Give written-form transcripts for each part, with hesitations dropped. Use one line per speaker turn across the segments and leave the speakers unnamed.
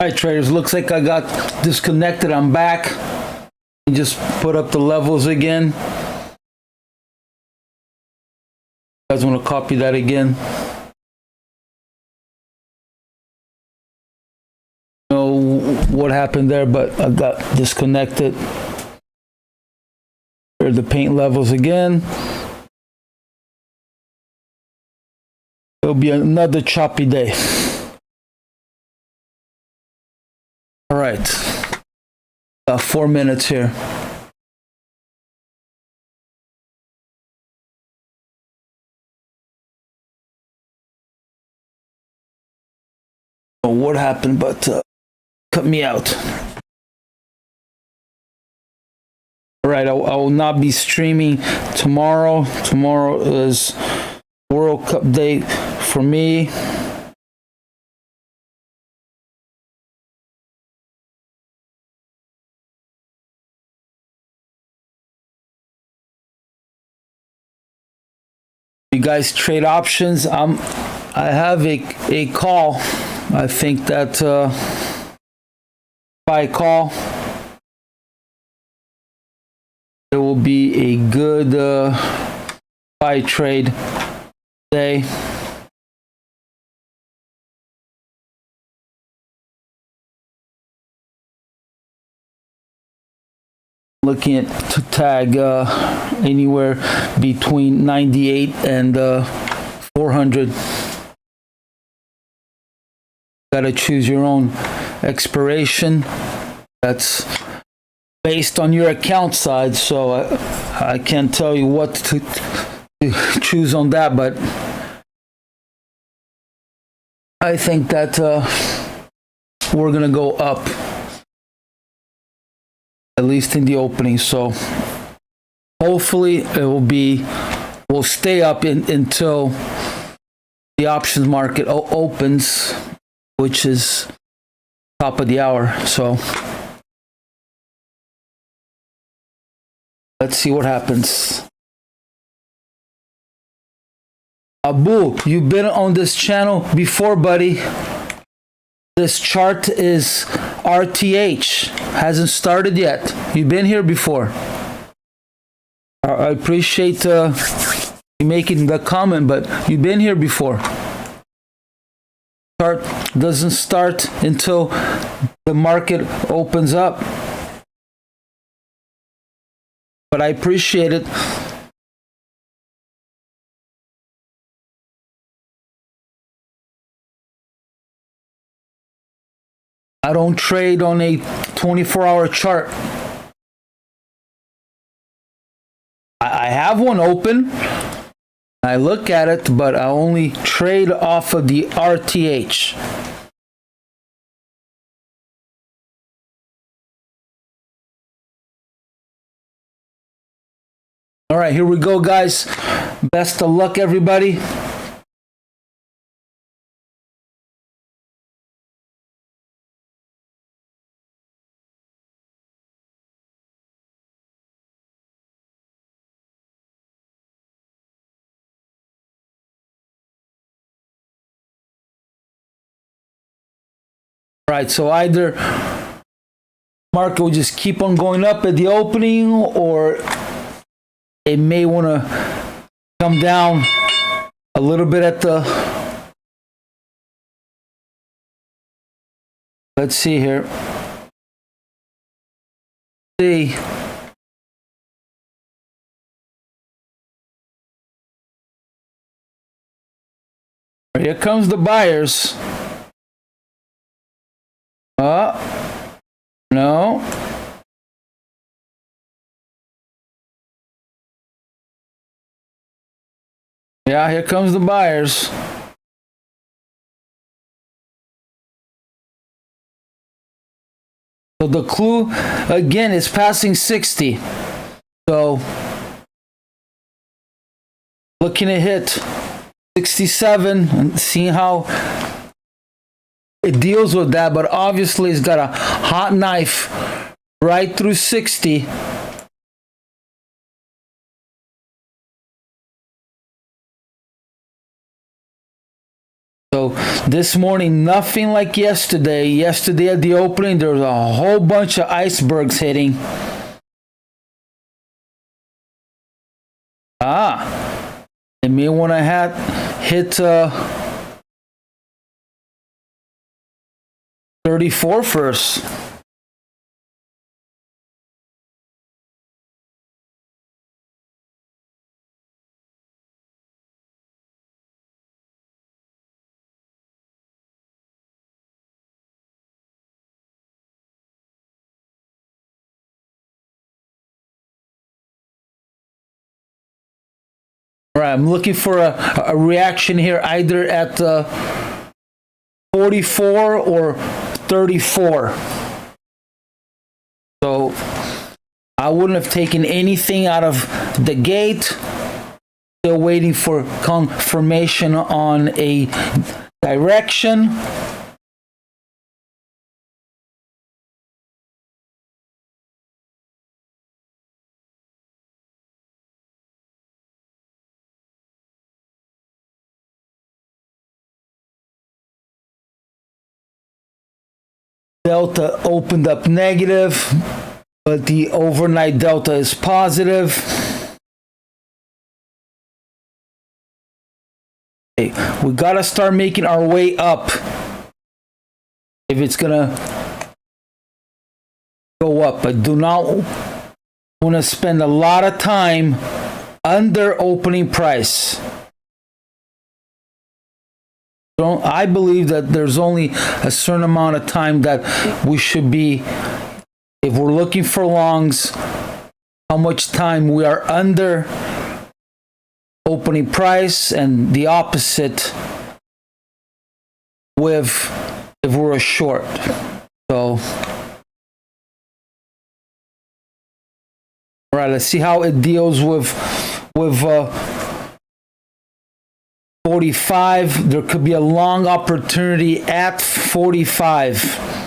All right, traders, looks like I got disconnected. I'm back. Just put up the levels again. You guys want to copy that again? Know what happened there, but I got disconnected. Here are the paint levels again. It'll be another choppy day. All right, 4 minutes here. What happened, but cut me out. All right, I will not be streaming tomorrow. Tomorrow is World Cup day for me. You guys trade options. I have a call. I think that if I call, it will be a good buy trade day. Looking at to tag anywhere between 98 and 400. Gotta choose your own expiration. That's based on your account size, so I can't tell you what to choose on that, but I think that we're gonna go up, at least in the opening. So hopefully we'll stay up until the options market opens, which is top of the hour. So let's see what happens. Abu, you've been on this channel before, buddy. This chart is RTH, hasn't started yet. You've been here before. I appreciate you making the comment, but you've been here before. Chart doesn't start until the market opens up. But I appreciate it. I don't trade on a 24-hour chart. I have one open. I look at it, but I only trade off of the RTH. All right, here we go, guys. Best of luck, everybody. All right, so either market will just keep on going up at the opening, or it may want to come down a little bit at the... Let's see here. See. Here comes the buyers. No. Yeah, here comes the buyers. So the clue again is passing 60. So looking to hit 67 and seeing how it deals with that, but obviously it's got a hot knife right through 60. So This morning, nothing like yesterday. Yesterday at the opening, there was a whole bunch of icebergs hitting. It may want to hit 34 first. All right, I'm looking for a reaction here, either at 44 or 34. So I wouldn't have taken anything out of the gate. Still waiting for confirmation on a direction. Delta opened up negative, but the overnight delta is positive. Okay, we gotta start making our way up if it's gonna go up. I do not want to spend a lot of time under opening price. I believe that there's only a certain amount of time that we should be, if we're looking for longs, how much time we are under opening price, and the opposite with if we're a short. So, all right, let's see how it deals with 45. There could be a long opportunity at 45.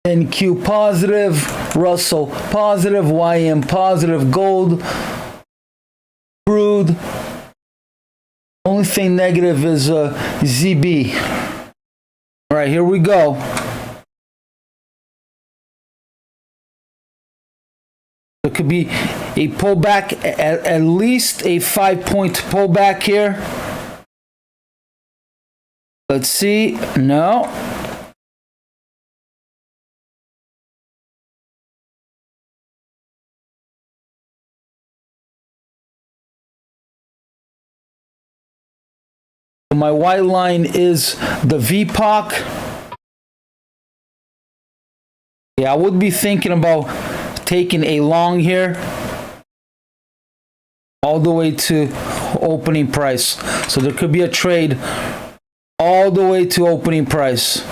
NQ positive, Russell positive, YM positive, gold, crude. Only thing negative is ZB. All right, here we go. There could be a pullback, at least a 5-point pullback here. Let's see. No. My white line is the VPOC. Yeah, I would be thinking about taking a long here all the way to opening price. So there could be a trade all the way to opening price.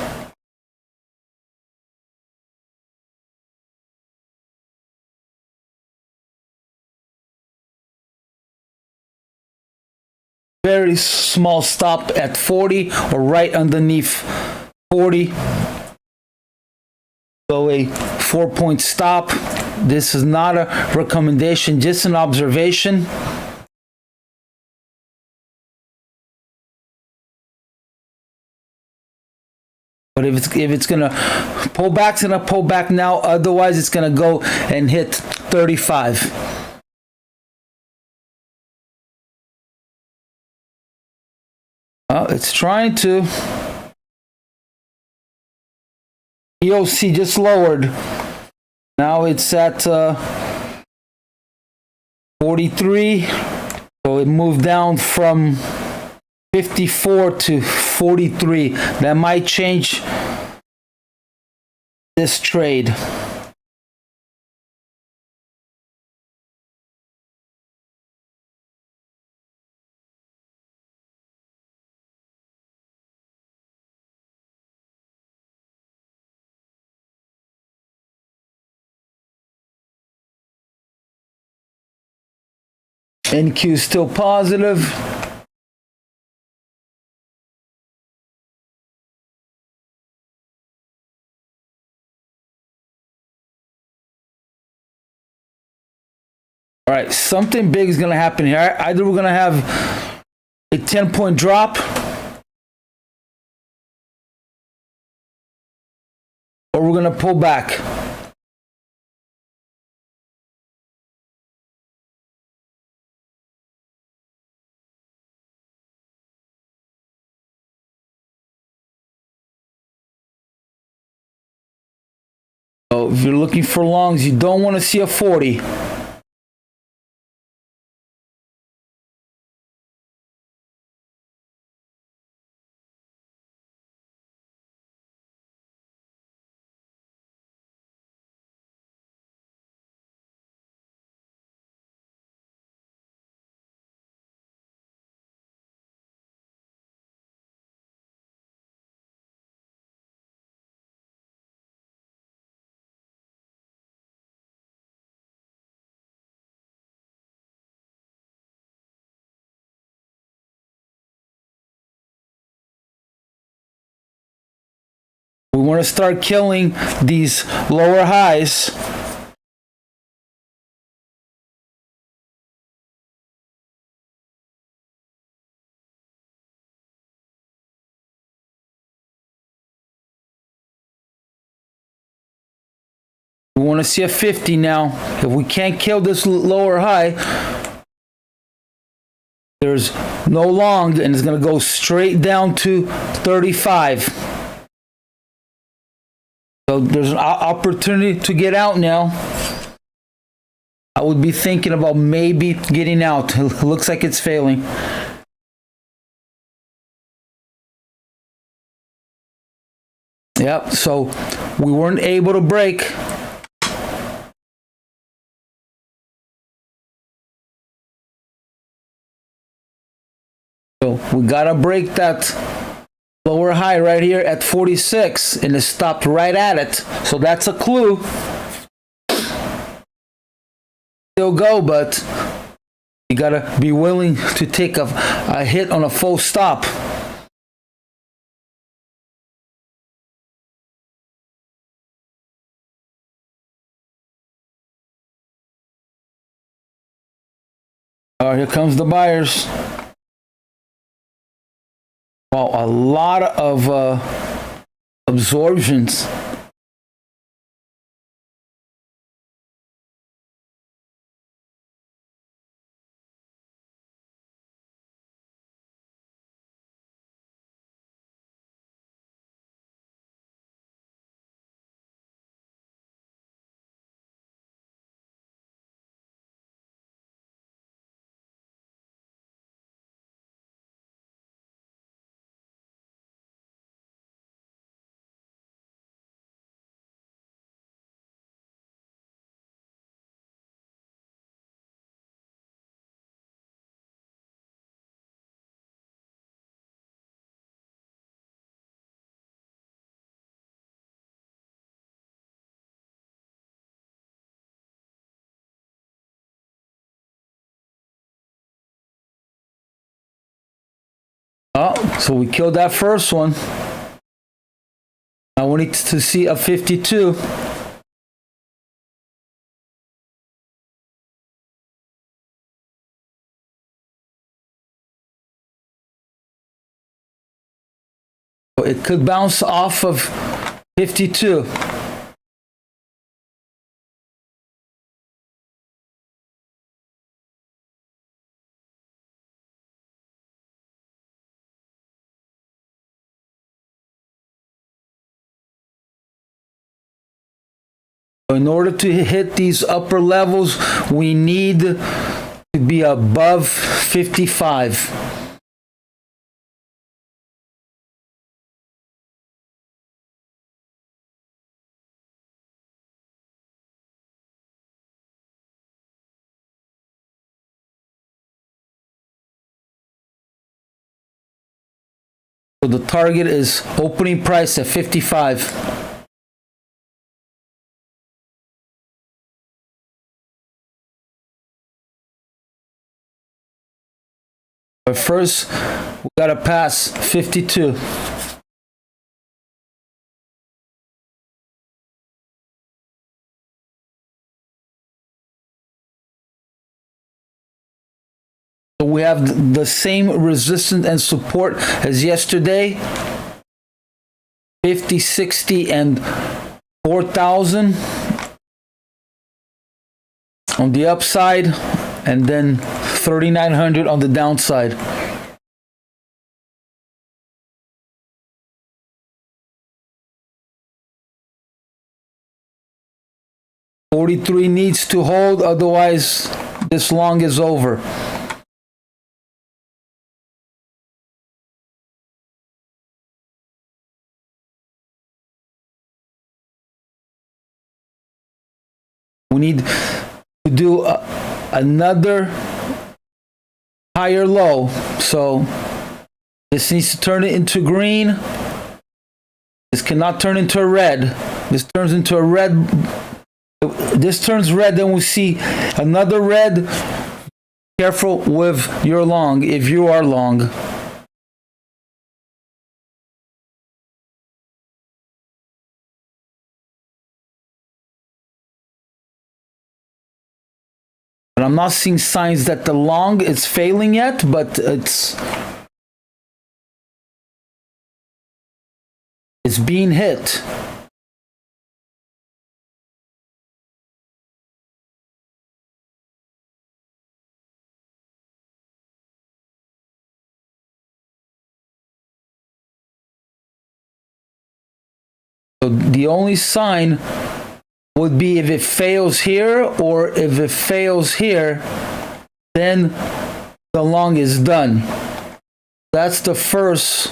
Very small stop at 40 or right underneath 40. So a 4-point stop. This is not a recommendation, just an observation. But if it's gonna pull back, it's gonna pull back now. Otherwise, it's gonna go and hit 35. It's trying to. EOC just lowered. Now it's at 43. So it moved down from 54 to 43. That might change this trade. NQ still positive. right, something big is going to happen here. Either we're going to have a 10-point drop, or we're going to pull back. So if you're looking for longs, you don't want to see a 40. We want to start killing these lower highs. We want to see a 50 now. If we can't kill this lower high, there's no long, and it's going to go straight down to 35. So there's an opportunity to get out now. I would be thinking about maybe getting out. It looks like it's failing. Yep, so we weren't able to break. So we gotta break that lower high right here at 46, and it stopped right at it. So that's a clue. Still go, but you gotta be willing to take a hit on a full stop. Here comes the buyers. Wow, a lot of absorptions. Oh, so we killed that first one. Now we need to see a 52. It could bounce off of 52. In order to hit these upper levels, we need to be above 55. So the target is opening price at 55. But first, we gotta pass 52. We have the same resistance and support as yesterday, 50, 60, and 4,000 on the upside, and then 3,900 on the downside. $43 needs to hold, otherwise this long is over. We need to do another higher low. So this needs to turn it into green. This cannot turn into a red. This turns into a red. This turns red, then we see another red. Careful with your long if you are long. But I'm not seeing signs that the long is failing yet, but it's being hit. So the only sign would be if it fails here, or if it fails here, then the long is done. That's the first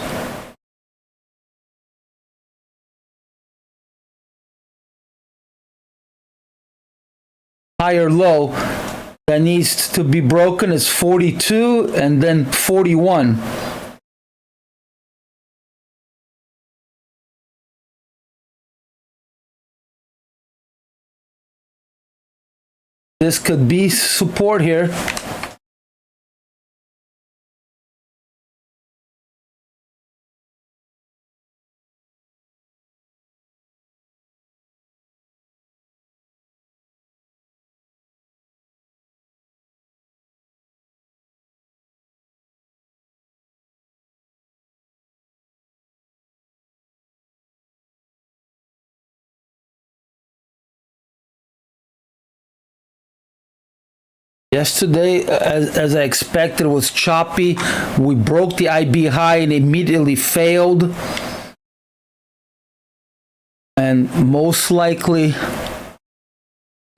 higher low that needs to be broken is 42 and then 41. This could be support here. Yesterday, as I expected, was choppy. We broke the IB high and immediately failed. And most likely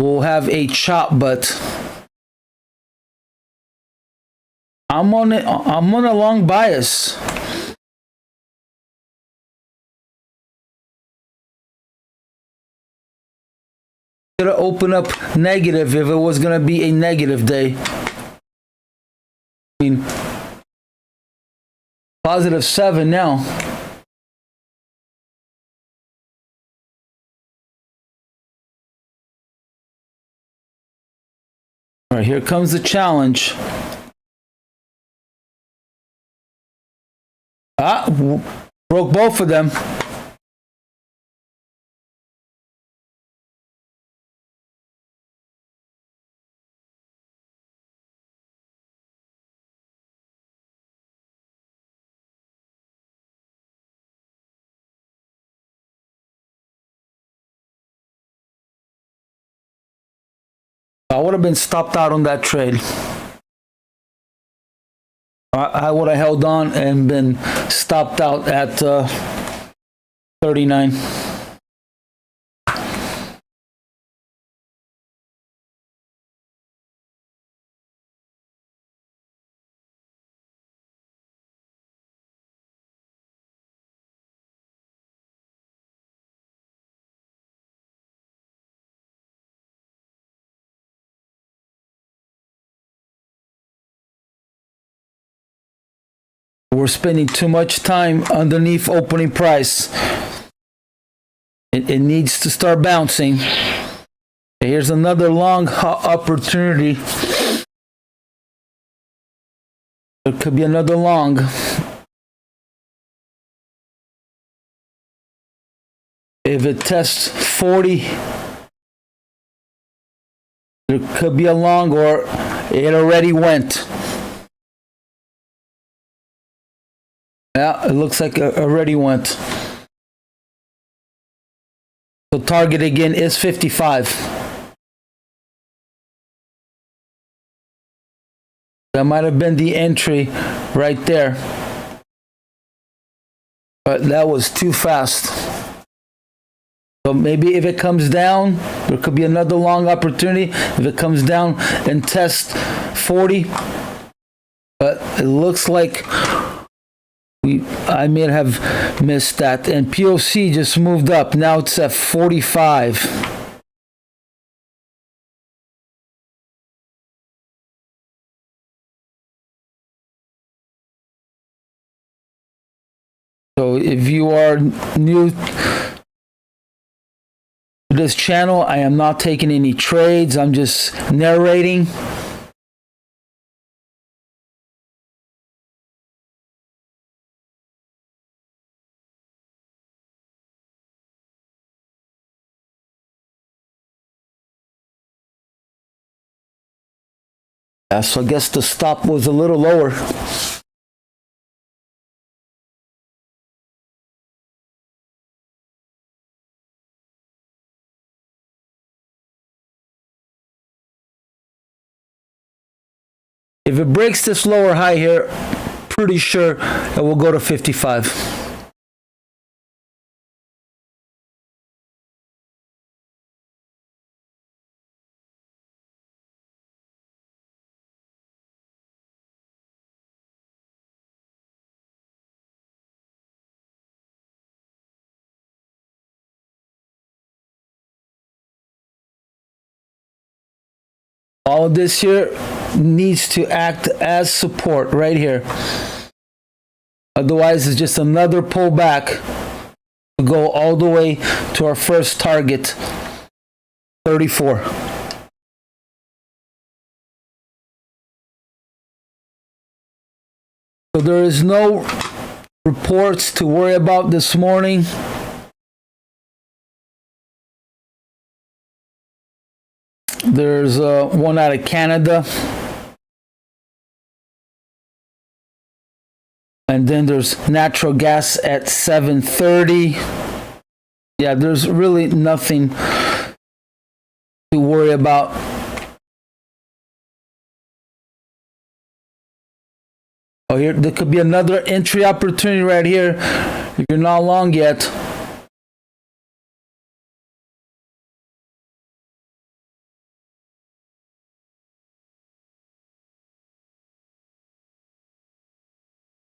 we'll have a chop, but I'm on a long bias. Gonna open up negative if it was gonna be a negative day. I mean, +7 now. All right, here comes the challenge. Broke both of them. I would have been stopped out on that trade. I would have held on and been stopped out at 39. We're spending too much time underneath opening price. It needs to start bouncing. Here's another long opportunity. There could be another long. If it tests 40, there could be a long, or it already went. Yeah, it looks like it already went. So target again is 55. That might have been the entry right there. But that was too fast. So maybe if it comes down, there could be another long opportunity. If it comes down and tests 40. But it looks like I may have missed that. And POC just moved up. Now it's at 45. So if you are new to this channel, I am not taking any trades. I'm just narrating. Yeah, so I guess the stop was a little lower. If it breaks this lower high here, pretty sure it will go to 55. All of this here needs to act as support right here. Otherwise, it's just another pullback to go all the way to our first target, 34. So there is no reports to worry about this morning. There's one out of Canada. And then there's natural gas at 7:30. Yeah, there's really nothing to worry about. Oh, here, there could be another entry opportunity right here if you're not long yet.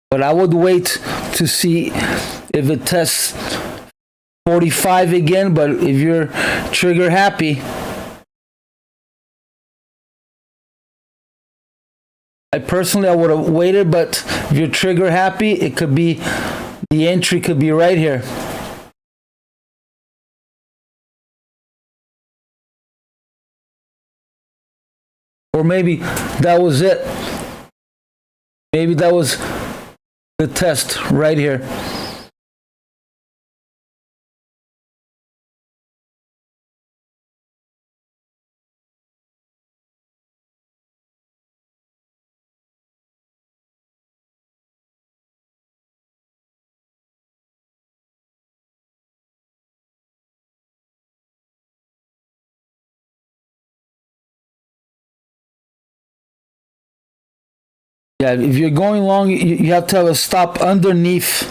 But I would wait to see if it tests 45 again. But if you're trigger happy, I would have waited. But if you're trigger happy, it could be, the entry could be right here. Or maybe that was it. Maybe that was the test right here. Yeah, if you're going long, you have to have a stop underneath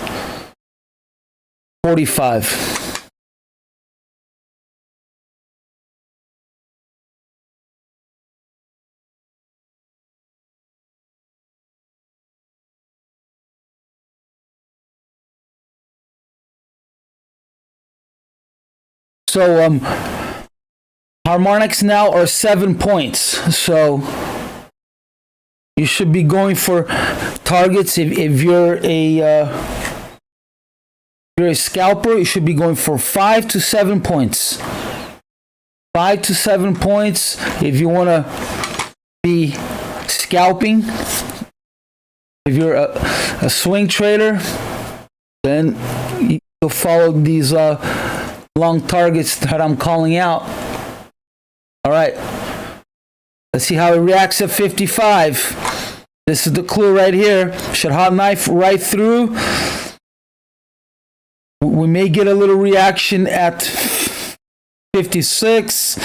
45. So harmonics now are 7 points. So you should be going for targets. If you're a scalper, you should be going for 5 to 7 points. 5 to 7 points. If you want to be scalping, if you're a swing trader, then you'll follow these long targets that I'm calling out. All right. Let's see how it reacts at 55. This is the clue right here. Should hot knife right through. We may get a little reaction at 56,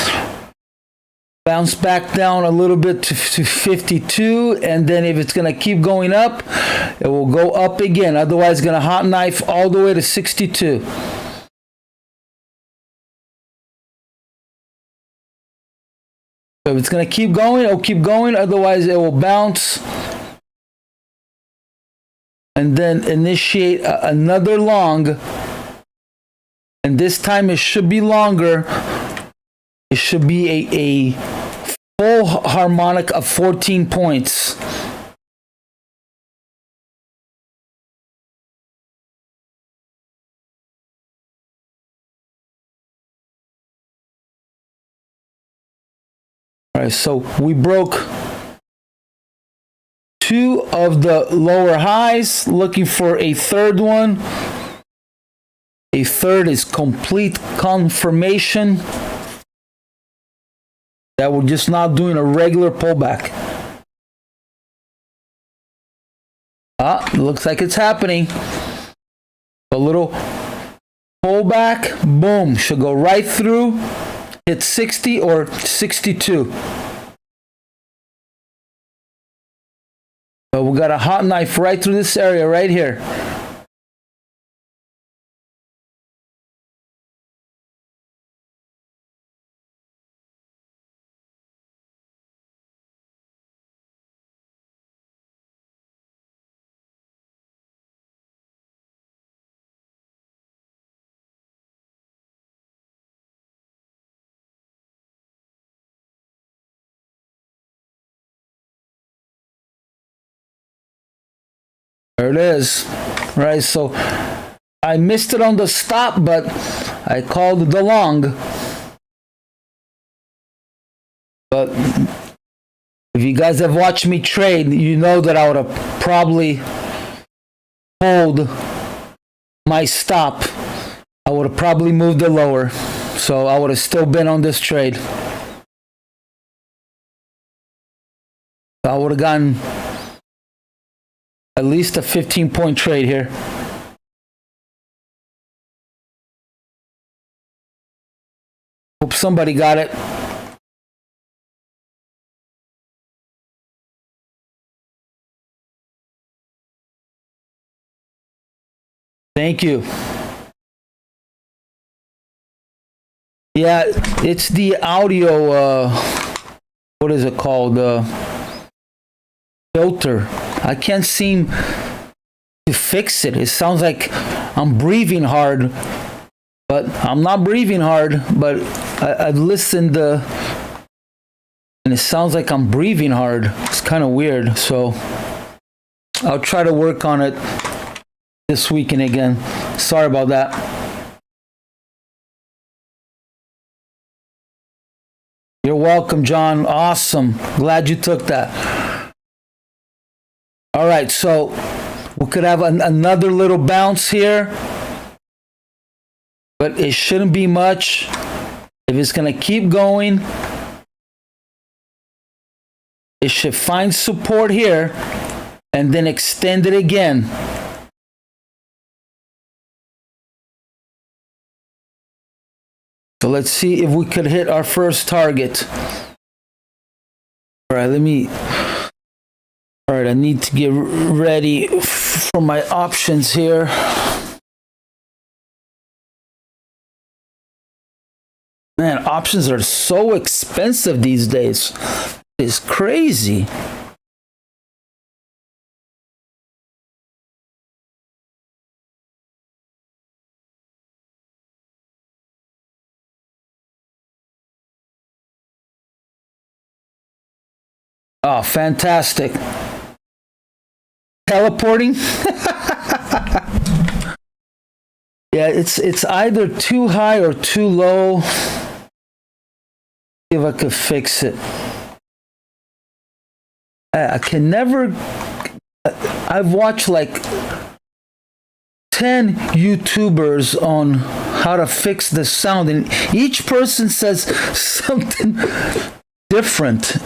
bounce back down a little bit to 52, and then if it's going to keep going up, it will go up again. Otherwise, it's going to hot knife all the way to 62. So if it's going to keep going, it'll keep going. Otherwise, it will bounce and then initiate another long. And this time it should be longer. It should be a full harmonic of 14 points. All right, so we broke two of the lower highs, looking for a third one. A third is complete confirmation that we're just not doing a regular pullback. Looks like it's happening. A little pullback, boom, should go right through, hit 60 or 62. So we got a hot knife right through this area right here. There it is, right? So I missed it on the stop, but I called the long. But if you guys have watched me trade, you know that I would have probably pulled my stop. I would have probably moved it lower. So I would have still been on this trade. I would have gotten at least a 15-point trade here. Hope somebody got it. Thank you. Yeah, it's the audio, what is it called? Filter. I can't seem to fix it. It sounds like I'm breathing hard, but I'm not breathing hard, but I've listened and it sounds like I'm breathing hard. It's kind of weird. So I'll try to work on it this weekend again. Sorry about that. You're welcome, John. Awesome. Glad you took that. All right, so we could have another little bounce here, but it shouldn't be much. If it's going to keep going, it should find support here and then extend it again. So let's see if we could hit our first target. All right, all right, I need to get ready for my options here. Man, options are so expensive these days. It's crazy. Oh, fantastic. Teleporting. Yeah, it's either too high or too low. See if I could fix it. I can never. I've watched like 10 YouTubers on how to fix the sound, and each person says something different.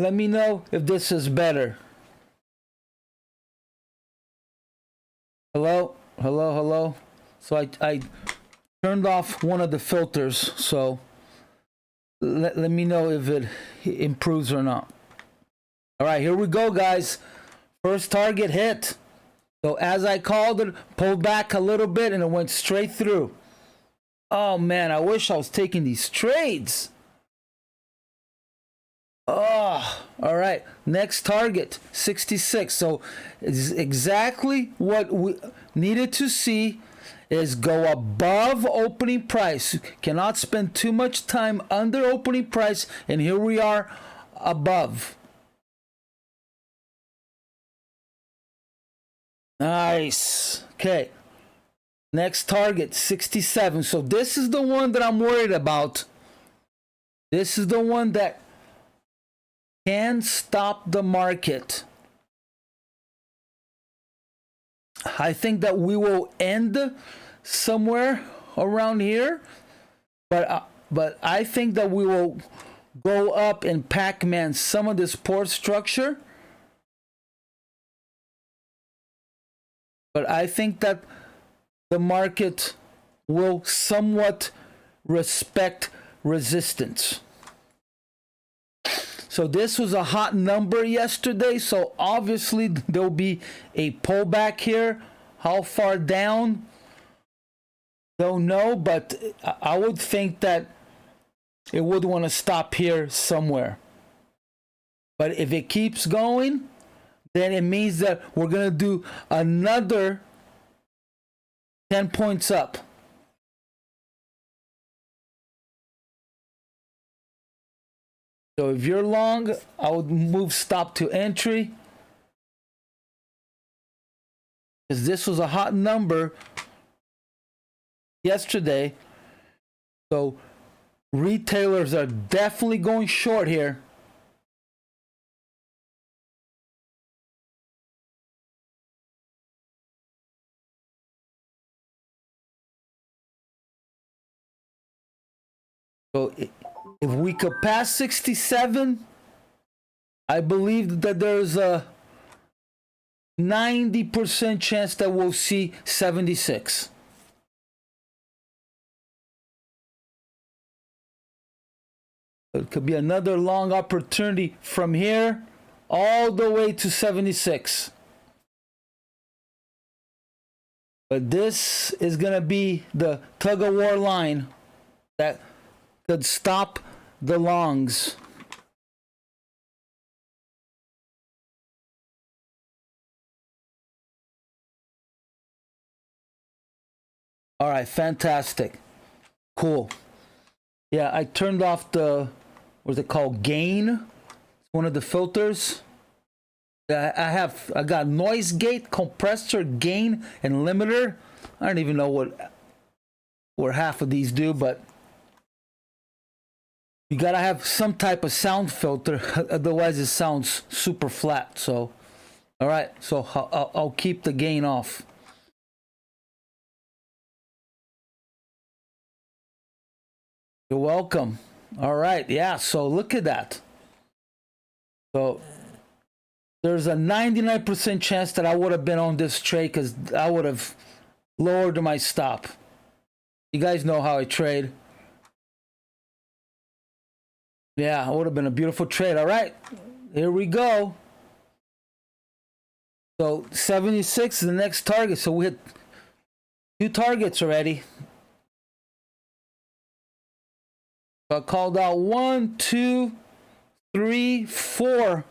Let me know if this is better. Hello, hello, hello. So I turned off one of the filters, so let me know if it improves or not. All right, here we go, guys. First target hit. So as I called it, pulled back a little bit and it went straight through. Oh man, I wish I was taking these trades. Oh, all right. Next target, 66. So it's exactly what we needed to see is go above opening price. Cannot spend too much time under opening price. And here we are above. Nice. Okay. Next target, 67. So this is the one that I'm worried about. This is the one that can stop the market. I think that we will end somewhere around here, but I think that we will go up and Pac-Man some of this poor structure. But I think that the market will somewhat respect resistance. So this was a hot number yesterday, so obviously there'll be a pullback here. How far down? Don't know, but I would think that it would want to stop here somewhere. But if it keeps going, then it means that we're going to do another 10 points up. So if you're long, I would move stop to entry. Because this was a hot number yesterday. So retailers are definitely going short here. So if we could pass 67, I believe that there's a 90% chance that we'll see 76. It could be another long opportunity from here all the way to 76. But this is going to be the tug of war line that could stop the longs. All right, fantastic. Cool. Yeah, I turned off the, what's it called? Gain. It's one of the filters. I got noise gate, compressor, gain, and limiter. I don't even know what half of these do, but you gotta have some type of sound filter, otherwise it sounds super flat. So, all right, so I'll keep the gain off. You're welcome. All right, yeah, so look at that. So there's a 99% chance that I would have been on this trade because I would have lowered my stop. You guys know how I trade. Yeah, it would have been a beautiful trade. All right, here we go. So 76 is the next target. So we hit 2 targets already. So I called out 1, 2, 3, 4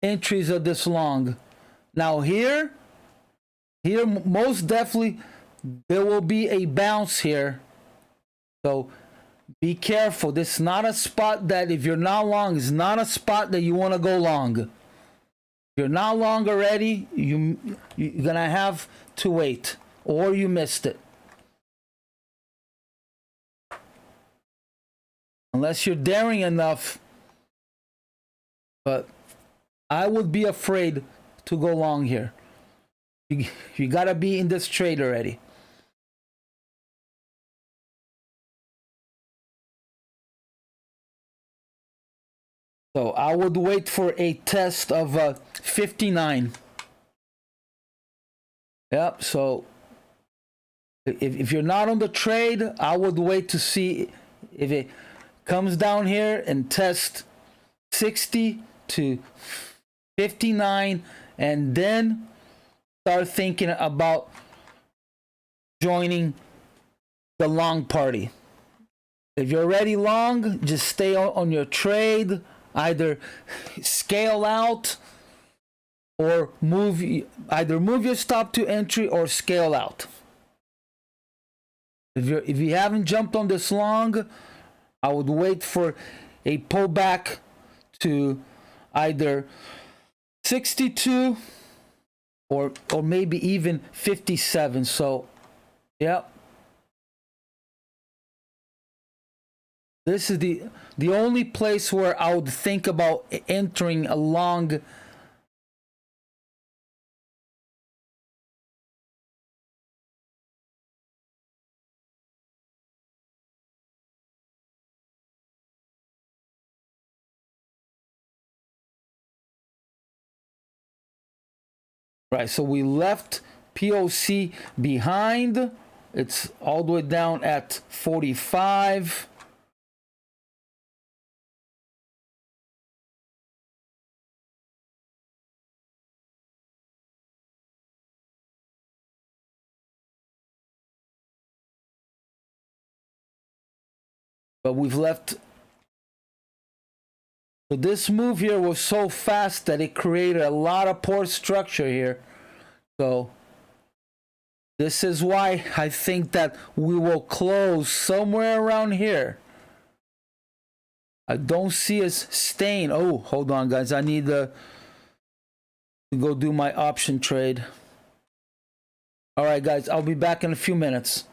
entries of this long. Now here most definitely there will be a bounce here. So be careful. This is not a spot that if you're not long, it's not a spot that you want to go long. If you're not long already, you're gonna have to wait or you missed it. Unless you're daring enough. But I would be afraid to go long here. You gotta be in this trade already. So I would wait for a test of 59. Yep, so if you're not on the trade, I would wait to see if it comes down here and test 60 to 59, and then start thinking about joining the long party. If you're already long, just stay on your trade, either scale out or move your stop to entry or scale out. If you haven't jumped on this long, I would wait for a pullback to either 62 or maybe even 57. So yeah, this is the only place where I would think about entering a long. Right, so we left POC behind. It's all the way down at 45. But we've left. So this move here was so fast that it created a lot of poor structure here. So this is why I think that we will close somewhere around here. I don't see us staying. Oh, hold on, guys. I need to go do my option trade. All right, guys. I'll be back in a few minutes.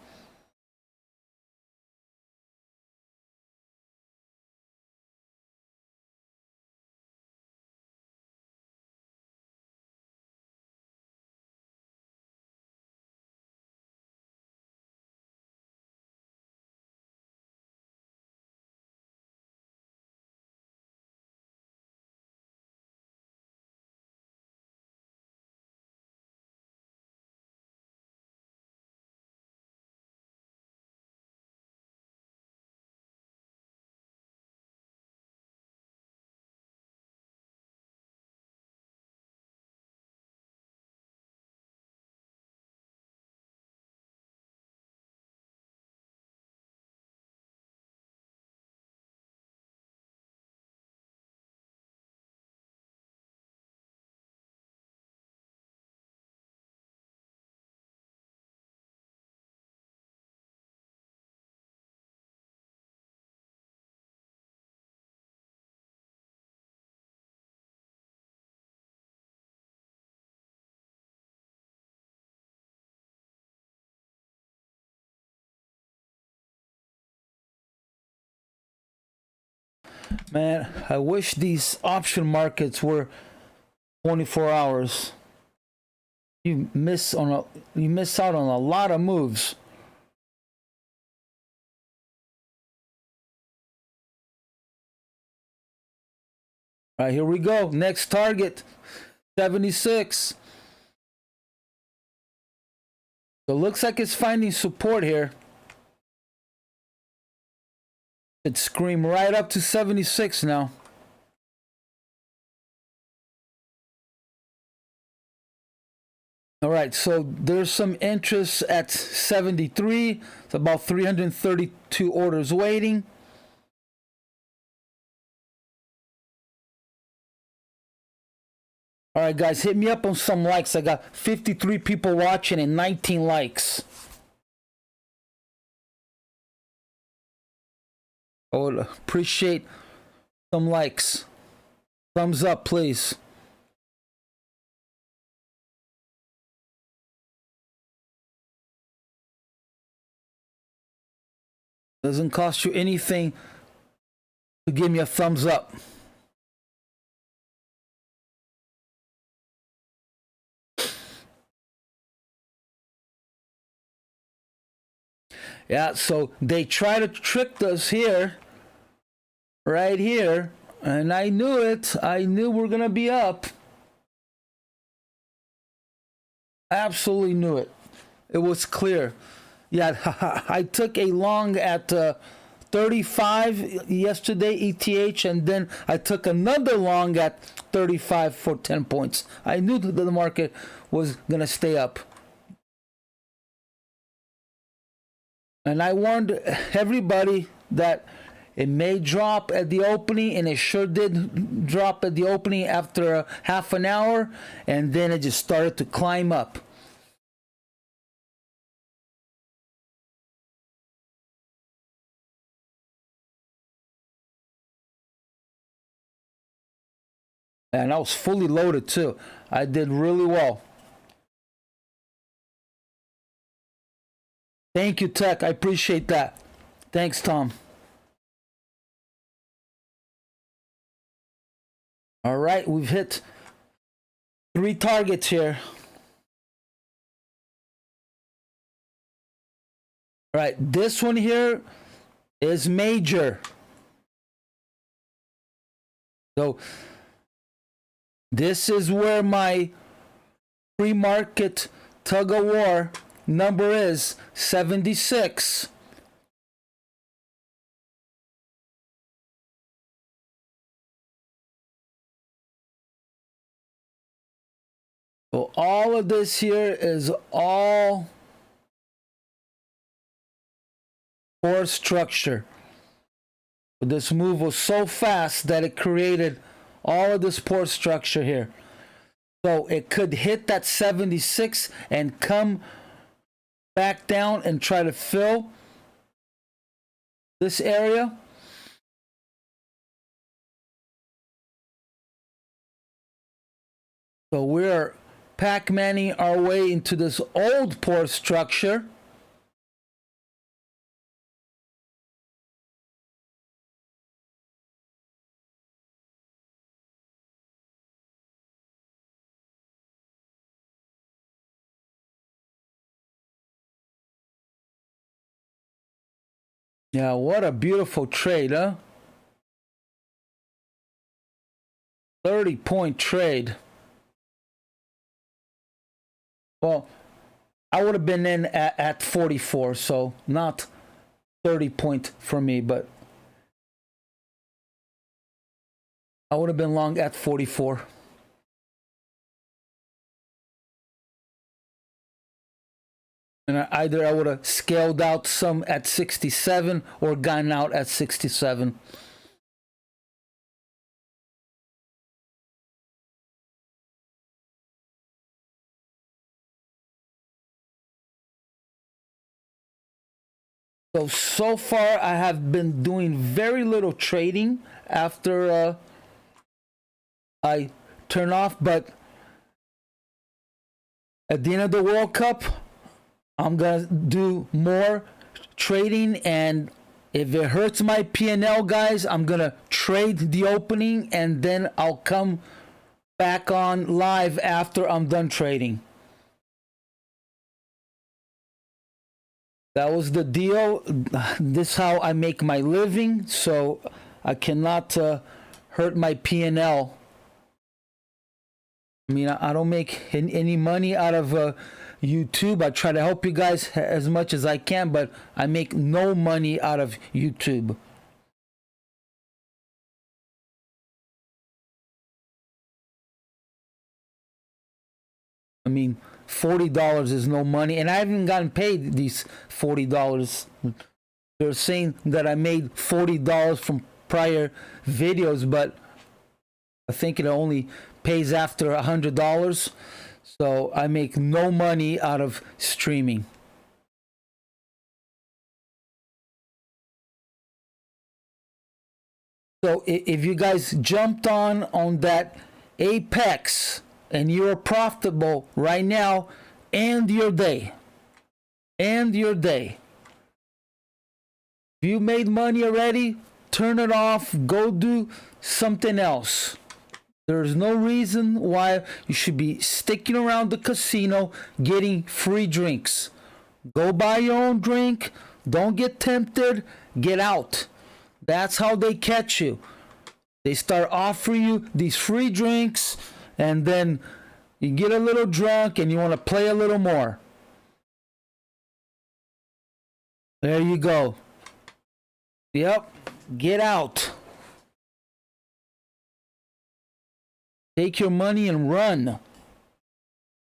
Man, I wish these option markets were 24 hours. You miss out on a lot of moves. All right, here we go. Next target, 76. So it looks like it's finding support here. It screamed right up to 76 now. All right, so there's some interest at 73. It's about 332 orders waiting. All right, guys, hit me up on some likes. I got 53 people watching and 19 likes. I would appreciate some likes. Thumbs up, please. Doesn't cost you anything to give me a thumbs up. Yeah, so they try to trick us here, right here, And I knew it. I knew we're going to be up. Absolutely knew it. It was clear. Yeah, I took a long at 35 yesterday, ETH, and then I took another long at 35 for 10 points. I knew that the market was going to stay up. And I warned everybody that it may drop at the opening, and it sure did drop at the opening after half an hour, and then it just started to climb up. And I was fully loaded too. I did really well. Thank you, Tech. I appreciate that. Thanks, Tom. All right, we've hit 3 targets here. All right, this one here is major. So this is where my pre-market tug of war number is 76. So all of this here is all core structure. This move was so fast that it created all of this poor structure here. So it could hit that 76 and come back down and try to fill this area. So we're Pac-Manning our way into this old poor structure. Yeah, what a beautiful trade, huh? 30-point trade. Well, I would have been in at 44, so not 30-point for me, but I would have been long at 44. And either I would have scaled out some at 67 or gone out at 67. So far I have been doing very little trading after I turn off, but at the end of the World Cup, I'm gonna do more trading, and if it hurts my P&L, guys, I'm gonna trade the opening and then I'll come back on live after I'm done trading. That was the deal. This is how I make my living, so I cannot hurt my P&L. I mean, I don't make any money out of YouTube. I try to help you guys as much as I can, but I make no money out of YouTube. I mean, $40 is no money, and I haven't gotten paid these $40. They're saying that I made $40 from prior videos, but I think it only pays after $100. So I make no money out of streaming. So if you guys jumped on that Apex and you're profitable right now, end your day. End your day. If you made money already, turn it off. Go do something else. There's no reason why you should be sticking around the casino getting free drinks. Go buy your own drink. Don't get tempted. Get out. That's how they catch you. They start offering you these free drinks, and then you get a little drunk and you want to play a little more. There you go. Yep, get out. Take your money and run.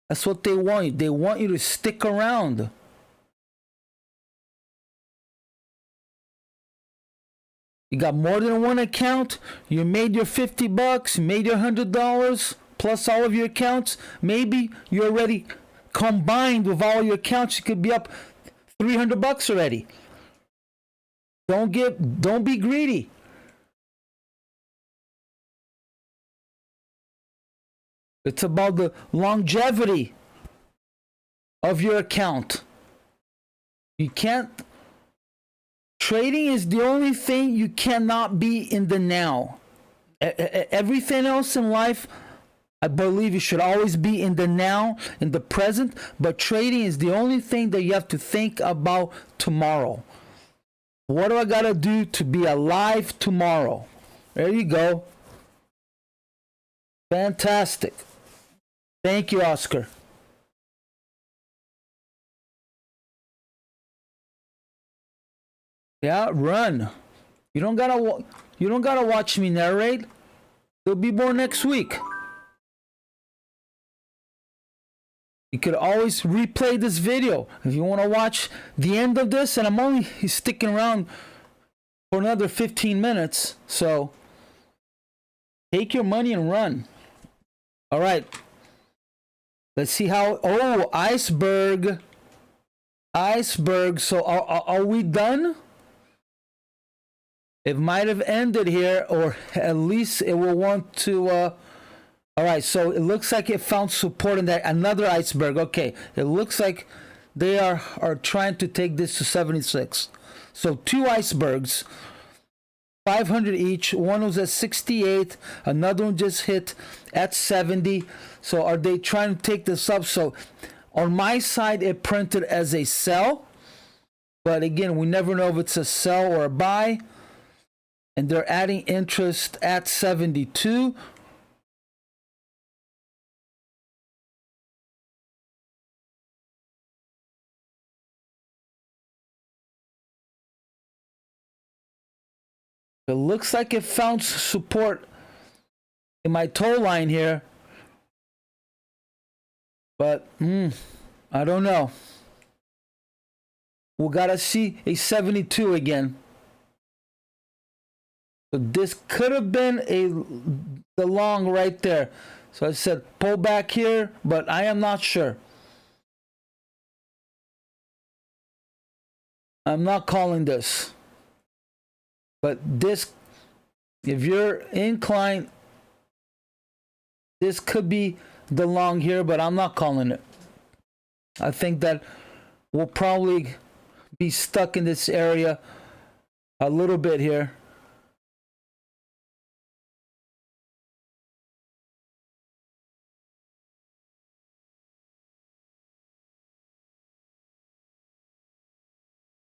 That's what they want. They want you to stick around. You got more than one account. You made your $50, you made your $100 plus all of your accounts. Maybe you already combined with all your accounts, you could be up $300 already. Don't be greedy. It's about the longevity of your account. You can't. Trading is the only thing you cannot be in the now. Everything else in life, I believe you should always be in the now, in the present. But trading is the only thing that you have to think about tomorrow. What do I gotta do to be alive tomorrow? There you go. Fantastic. Thank you, Oscar. Yeah, run. You don't gotta watch me narrate. There'll be more next week. You could always replay this video if you want to watch the end of this, and I'm only sticking around for another 15 minutes. So take your money and run. All right. Let's see how. Oh, iceberg. Iceberg. So are we done? It might have ended here, or at least it will want to. All right, so it looks like it found support in that. Another iceberg. Okay, it looks like they are trying to take this to 76. So two icebergs, 500 each. One was at 68. Another one just hit at 70. So are they trying to take this up? So on my side, it printed as a sell. But again, we never know if it's a sell or a buy. And they're adding interest at 72. It looks like it found support in my toe line here. But, I don't know. We gotta see a 72 again. So this could have been the long right there. So I said pull back here, but I am not sure. I'm not calling this. But this, if you're inclined, this could be the long here, but I'm not calling it. I think that we'll probably be stuck in this area a little bit here.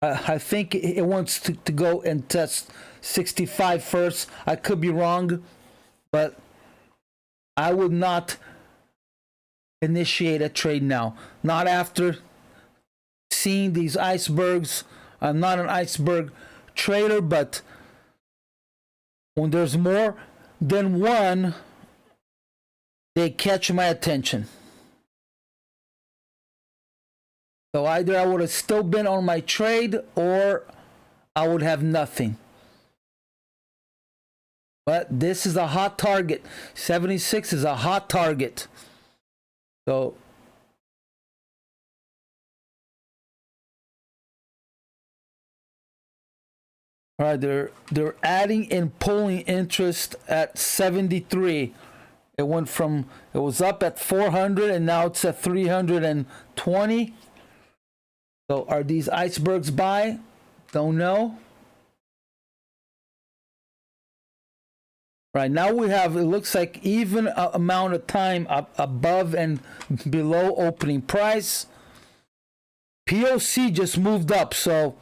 I think it wants to go and test 65 first. I could be wrong, but I would not initiate a trade now. Not after seeing these icebergs. I'm not an iceberg trader, but when there's more than one, they catch my attention. So either I would have still been on my trade or I would have nothing. But this is a hot target. 76 is a hot target. So all right, they're adding and pulling interest at 73. It was up at 400 and now it's at 320. So are these icebergs buy? Don't know. Right now we have, it looks like even amount of time up above and below opening price. POC just moved up, so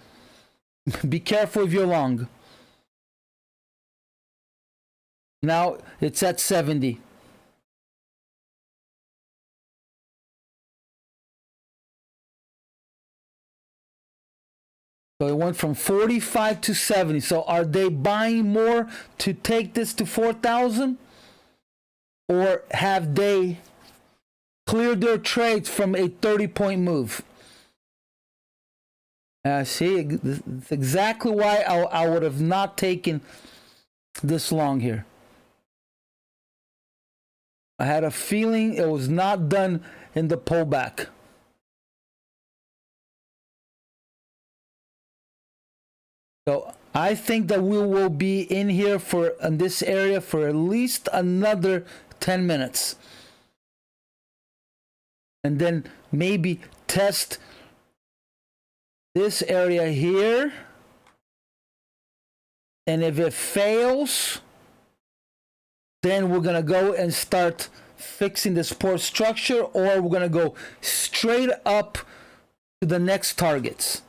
be careful if you're long. Now it's at 70. So it went from 45 to 70. So are they buying more to take this to 4,000? Or have they cleared their trades from a 30-point move? See, it's exactly why I would have not taken this long here. I had a feeling it was not done in the pullback. So I think that we will be in here in this area for at least another 10 minutes. And then maybe test this area here. And if it fails, then we're going to go and start fixing the support structure, or we're going to go straight up to the next targets.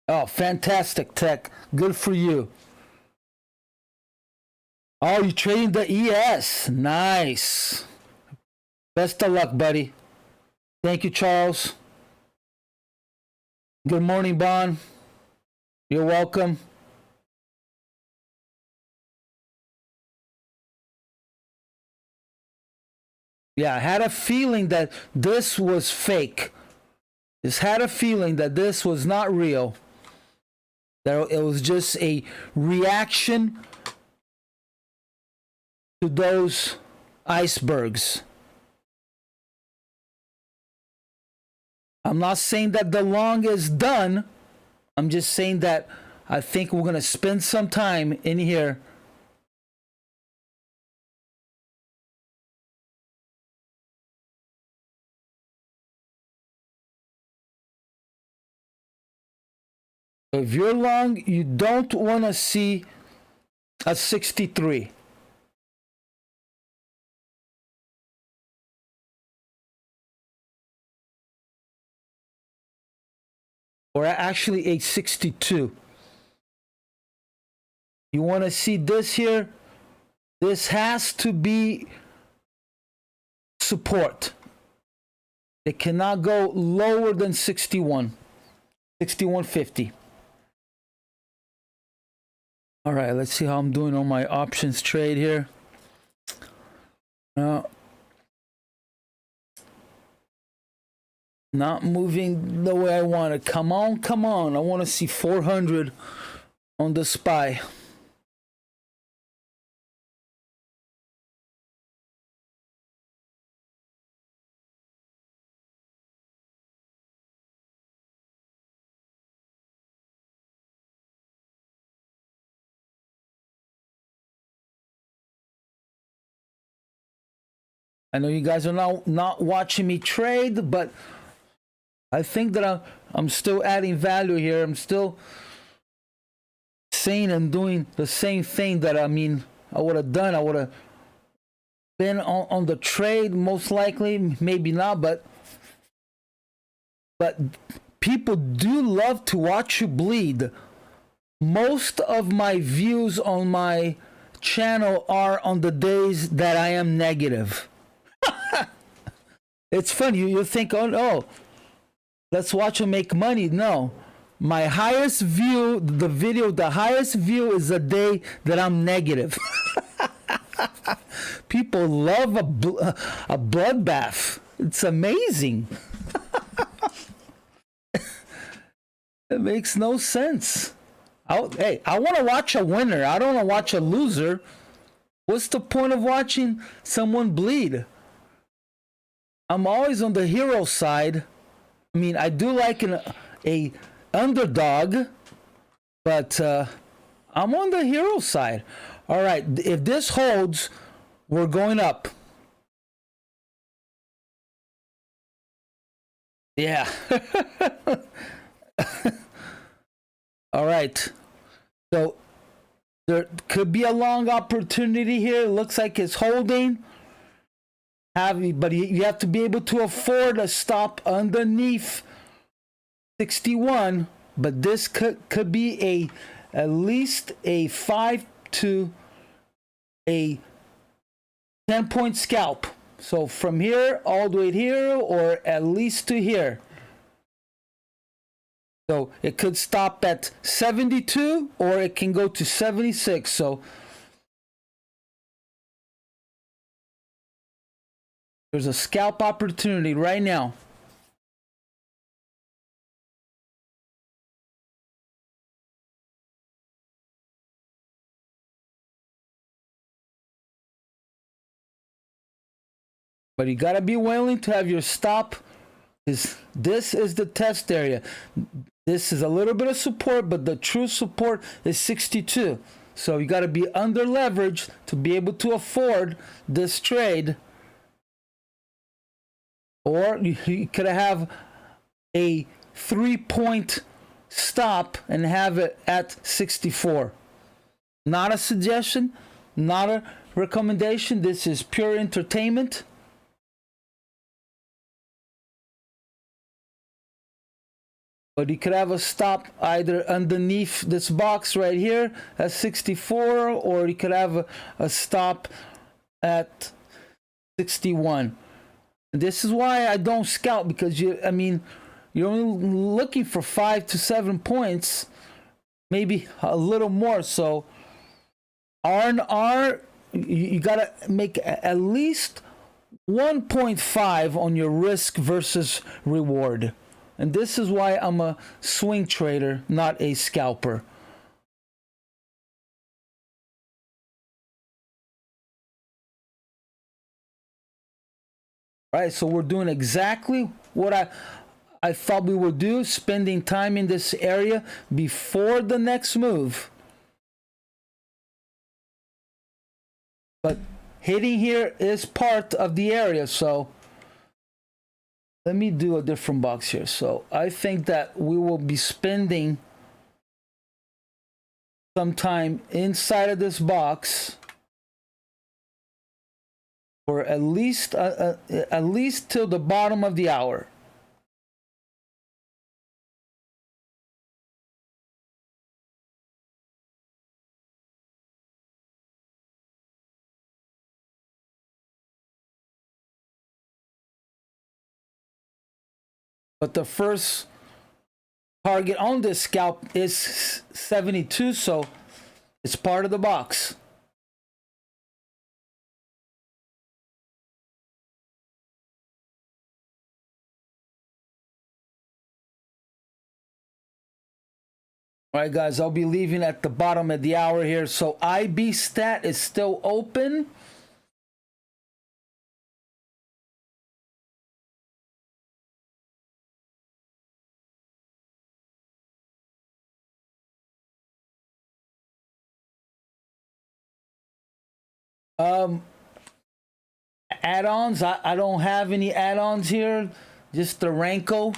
Oh, fantastic, Tech. Good for you. Oh, you're trading the ES. Nice. Best of luck, buddy. Thank you, Charles. Good morning, Bon. You're welcome. Yeah, I had a feeling that this was fake. Just had a feeling that this was not real. That it was just a reaction to those icebergs. I'm not saying that the long is done. I'm just saying that I think we're going to spend some time in here. If you're long, you don't want to see a 63. Or actually a 62. You want to see this here? This has to be support. It cannot go lower than 61. 61.50. All right, let's see how I'm doing on my options trade here. Not moving the way I want it. Come on, come on. I want to see 400 on the SPY. I know you guys are not watching me trade, but I think that I'm still adding value here. I'm still saying and doing the same thing that I would have done. I would have been on the trade most likely, maybe not, but people do love to watch you bleed. Most of my views on my channel are on the days that I am negative. It's funny. You think, oh no, let's watch them make money. No, my highest view, the highest view is the day that I'm negative. People love a bloodbath. It's amazing. It makes no sense. Hey, I want to watch a winner. I don't want to watch a loser. What's the point of watching someone bleed? I'm always on the hero side. I mean, I do like a underdog, but I'm on the hero side. All right, if this holds, we're going up. Yeah. All right. So there could be a long opportunity here. It looks like it's holding. But you have to be able to afford a stop underneath 61. but this could be at least a 5 to a 10-point scalp. So from here all the way to here, or at least to here. So it could stop at 72 or it can go to 76. So there's a scalp opportunity right now. But you got to be willing to have your stop. This is the test area. This is a little bit of support, but the true support is 62. So you got to be under leveraged to be able to afford this trade. Or you could have a 3-point stop and have it at 64. Not a suggestion, not a recommendation. This is pure entertainment. But you could have a stop either underneath this box right here at 64, or you could have a stop at 61. This is why I don't scalp, because you're only looking for 5 to 7 points, maybe a little more. So R&R, you gotta make at least 1.5 on your risk versus reward. And this is why I'm a swing trader, not a scalper. All right, so we're doing exactly what I thought we would do, spending time in this area before the next move. But hitting here is part of the area, so let me do a different box here. So I think that we will be spending some time inside of this box for at least till the bottom of the hour. But the first target on this scalp is 72, so it's part of the box. All right, guys, I'll be leaving at the bottom of the hour here. So IB stat is still open. Add-ons, I don't have any add-ons here, just the Renko.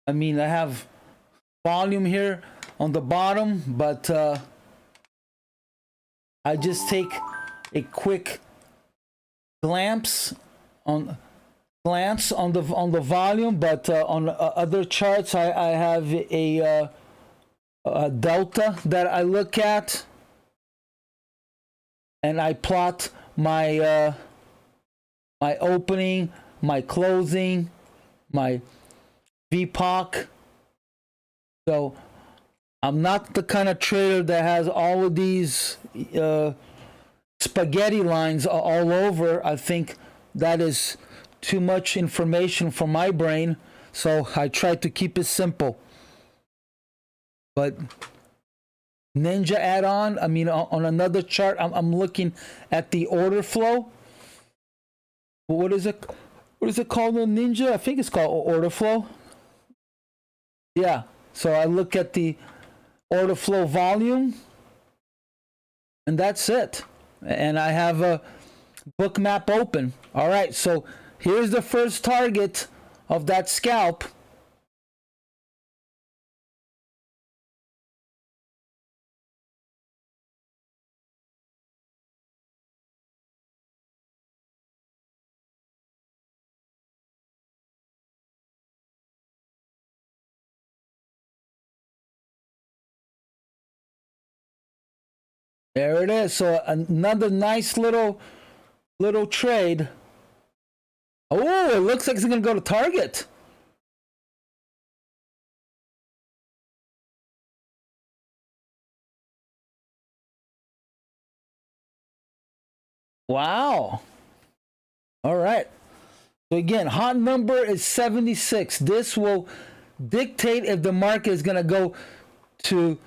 I mean, I have volume here on the bottom, but I just take a quick glance on the volume, but on other charts I have a delta that I look at, and I plot my my opening, my closing, my VPOC. So I'm not the kind of trader that has all of these spaghetti lines all over. I think that is too much information for my brain, so I try to keep it simple. But Ninja add-on, I mean, on another chart, I'm looking at the order flow. What is it? What is it called in Ninja? I think it's called order flow. Yeah, so I look at the order flow volume, and that's it. And I have a bookmap open. All right, so here's the first target of that scalp. There it is. So another nice little trade. Oh, it looks like it's going to go to target. Wow. All right. So again, hot number is 76. This will dictate if the market is going to go to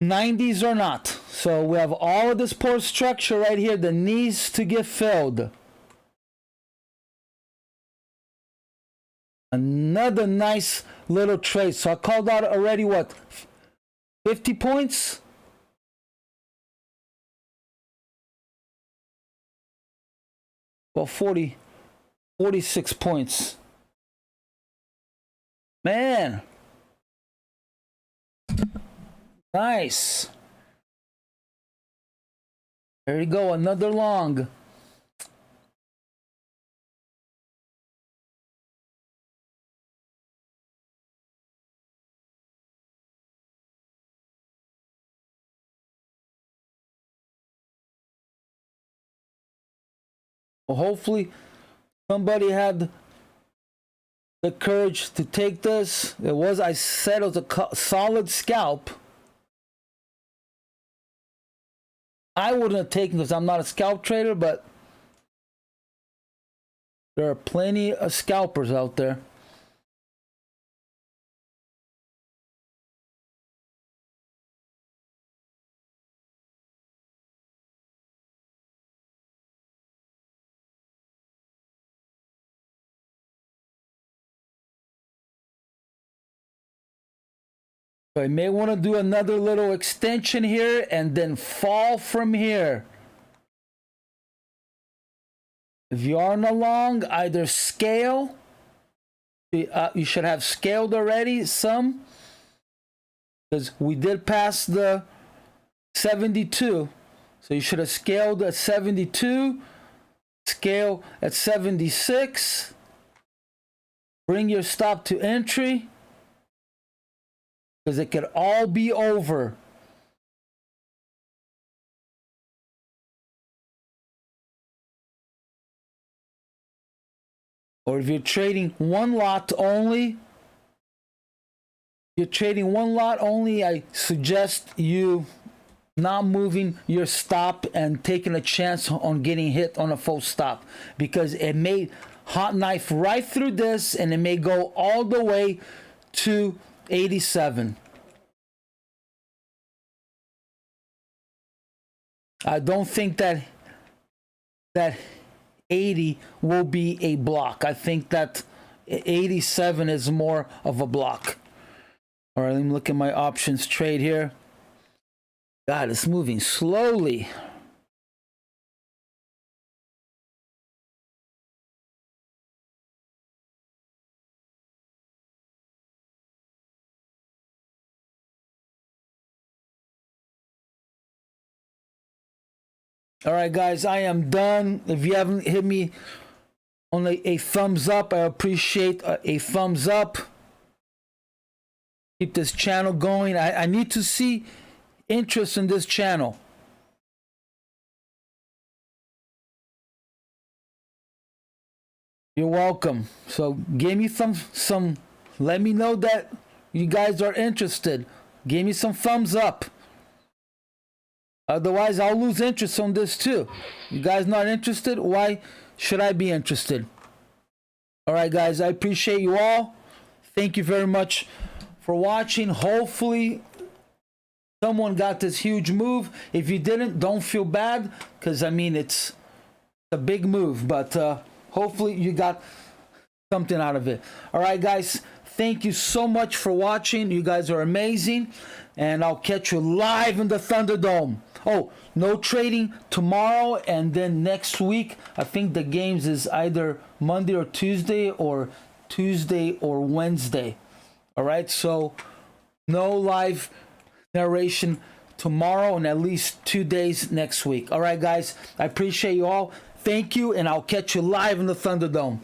90s or not. So we have all of this poor structure right here that needs to get filled. Another nice little trade. So I called out already what? 50 points? Well, 46 points. Man. Nice. There you go, another long. Well, hopefully somebody had the courage to take this. It was, I said, it was a solid scalp. I wouldn't have taken because I'm not a scalp trader, but there are plenty of scalpers out there. So I may want to do another little extension here and then fall from here. If you are on a long, either scale. You should have scaled already some. Because we did pass the 72. So you should have scaled at 72. Scale at 76. Bring your stop to entry. Because it could all be over. Or if you're trading one lot only, I suggest you not moving your stop and taking a chance on getting hit on a full stop. Because it may hot knife right through this and it may go all the way to 87. I don't think that 80 will be a block. I think that 87 is more of a block. All right, let me look at my options trade here. God, it's moving slowly. All right, guys, I am done. If you haven't hit me on a thumbs up, I appreciate a thumbs up. Keep this channel going. I need to see interest in this channel. You're welcome. So give me some, let me know that you guys are interested. Give me some thumbs up. Otherwise, I'll lose interest on this too. You guys not interested? Why should I be interested? All right, guys, I appreciate you all. Thank you very much for watching. Hopefully, someone got this huge move. If you didn't, don't feel bad, because, I mean, it's a big move. But hopefully, you got something out of it. All right, guys, thank you so much for watching. You guys are amazing. And I'll catch you live in the Thunderdome. Oh, no trading tomorrow, and then next week, I think the games is either Monday or Tuesday or Wednesday. All right, so no live narration tomorrow and at least 2 days next week. All right, guys, I appreciate you all. Thank you, and I'll catch you live in the Thunderdome.